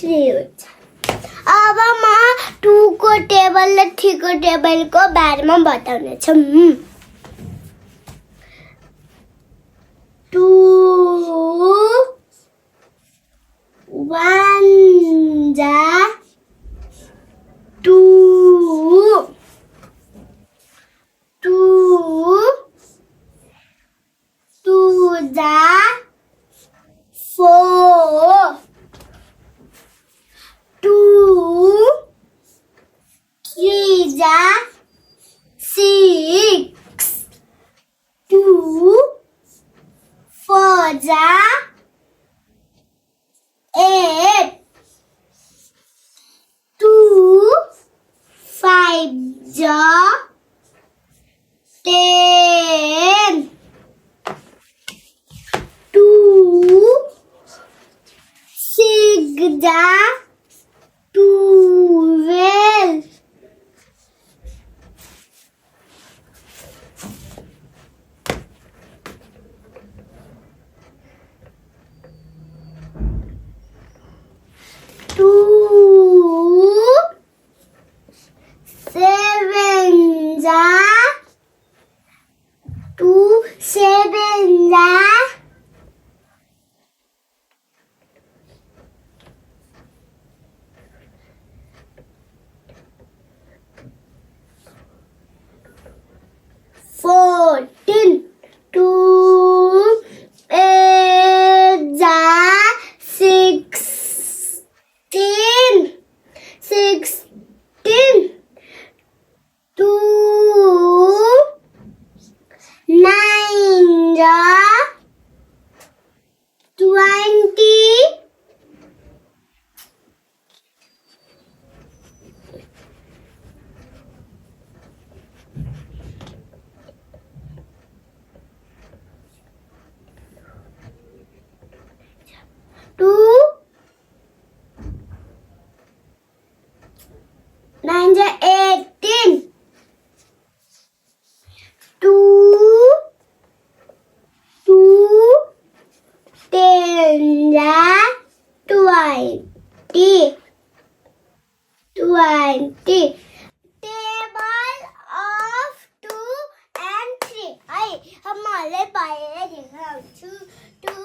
3 हो जाए। अब म 2 को टेबल र 3 को टेबलको बारेमा बताउने छु। 2 1 जा 2 2 2 जा 4 2 3 जा 6 2 4 जा 8 2 5 जा 10 2 6 जा 12 2 7 जा 2 7 जा 14 2 8 जा 16 16 2 9 जा 20 2 9 जा 18 2 2 10 जा 20 Table of 2 and 3 है हम मलाई बाहिर देखाउँछु 2